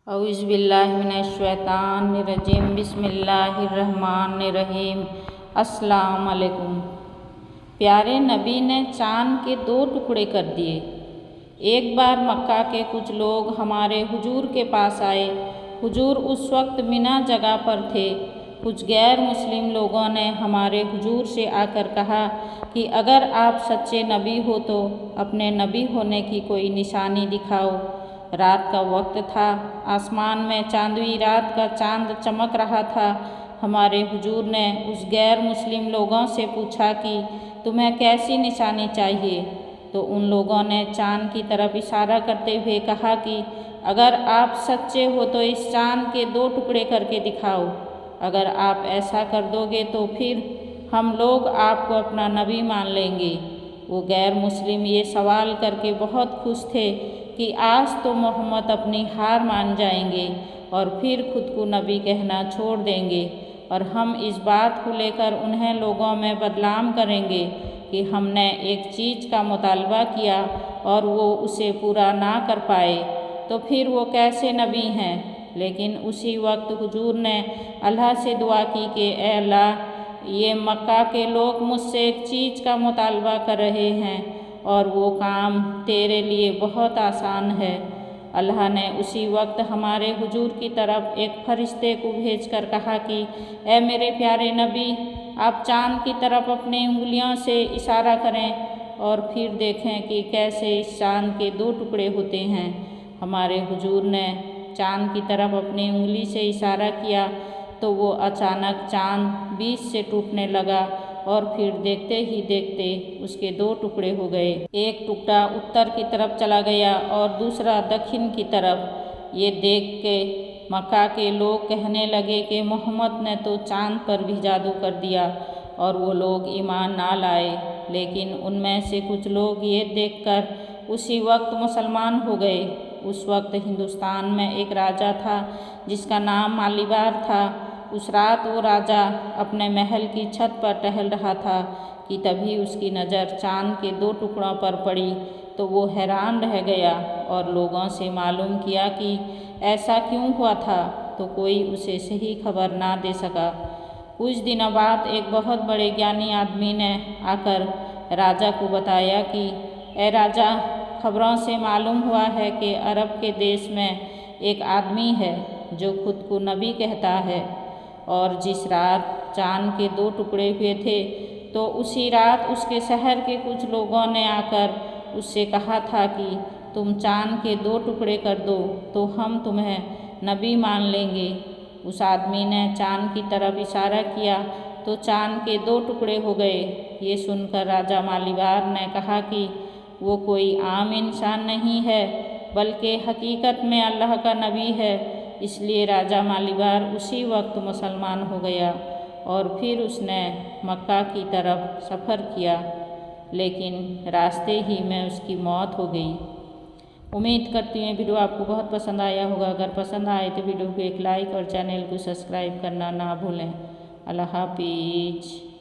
औज़ुबिल्लाहिमिनश्शैतानिर्रजीम बिस्मिल्लाहिर्रहमानिर्रहीम। अस्सलाम वालेकुम। प्यारे नबी ने चाँद के 2 टुकड़े कर दिए। एक बार मक्का के कुछ लोग हमारे हुजूर के पास आए। हुजूर उस वक्त मिना जगह पर थे। कुछ गैर मुस्लिम लोगों ने हमारे हुजूर से आकर कहा कि अगर आप सच्चे नबी हो तो अपने नबी होने की कोई निशानी दिखाओ। रात का वक्त था, आसमान में चांदवी रात का चांद चमक रहा था। हमारे हुजूर ने उस गैर मुस्लिम लोगों से पूछा कि तुम्हें कैसी निशानी चाहिए, तो उन लोगों ने चाँद की तरफ इशारा करते हुए कहा कि अगर आप सच्चे हो तो इस चाँद के 2 टुकड़े करके दिखाओ। अगर आप ऐसा कर दोगे तो फिर हम लोग आपको अपना नबी मान लेंगे। वो गैर मुस्लिम ये सवाल करके बहुत खुश थे कि आज तो मोहम्मद अपनी हार मान जाएंगे और फिर खुद को नबी कहना छोड़ देंगे, और हम इस बात को लेकर उन्हें लोगों में बदनाम करेंगे कि हमने एक चीज़ का मुतालबा किया और वो उसे पूरा ना कर पाए, तो फिर वो कैसे नबी हैं। लेकिन उसी वक्त हुजूर ने अल्लाह से दुआ की कि ए अल्लाह, ये मक्का के लोग मुझसे एक चीज़ का मुतालबा कर रहे हैं और वो काम तेरे लिए बहुत आसान है। अल्लाह ने उसी वक्त हमारे हुजूर की तरफ एक फरिश्ते को भेजकर कहा कि ए मेरे प्यारे नबी, आप चाँद की तरफ अपनी उंगलियों से इशारा करें और फिर देखें कि कैसे इस चाँद के 2 टुकड़े होते हैं। हमारे हुजूर ने चाँद की तरफ अपनी उंगली से इशारा किया तो वो अचानक चाँद बीच से टूटने लगा और फिर देखते ही देखते उसके 2 टुकड़े हो गए। एक टुकड़ा उत्तर की तरफ चला गया और दूसरा दक्षिण की तरफ। ये देख के मक्का के लोग कहने लगे कि मोहम्मद ने तो चाँद पर भी जादू कर दिया, और वो लोग ईमान ना लाए। लेकिन उनमें से कुछ लोग ये देखकर उसी वक्त मुसलमान हो गए। उस वक्त हिंदुस्तान में एक राजा था जिसका नाम मालीबार था। उस रात वो राजा अपने महल की छत पर टहल रहा था कि तभी उसकी नज़र चाँद के 2 टुकड़ों पर पड़ी, तो वो हैरान रह गया और लोगों से मालूम किया कि ऐसा क्यों हुआ था, तो कोई उसे सही खबर ना दे सका। कुछ दिनों बाद एक बहुत बड़े ज्ञानी आदमी ने आकर राजा को बताया कि ए राजा, खबरों से मालूम हुआ है कि अरब के देश में एक आदमी है जो खुद को नबी कहता है, और जिस रात चाँद के 2 टुकड़े हुए थे तो उसी रात उसके शहर के कुछ लोगों ने आकर उससे कहा था कि तुम चाँद के 2 टुकड़े कर दो तो हम तुम्हें नबी मान लेंगे। उस आदमी ने चाँद की तरफ इशारा किया तो चाँद के 2 टुकड़े हो गए। ये सुनकर राजा मालीबार ने कहा कि वो कोई आम इंसान नहीं है बल्कि हकीकत में अल्लाह का नबी है। इसलिए राजा मालीबार उसी वक्त मुसलमान हो गया और फिर उसने मक्का की तरफ सफ़र किया, लेकिन रास्ते ही में उसकी मौत हो गई। उम्मीद करती हूँ वीडियो आपको बहुत पसंद आया होगा। अगर पसंद आए तो वीडियो को एक लाइक और चैनल को सब्सक्राइब करना ना भूलें। अल्लाह हाफिज।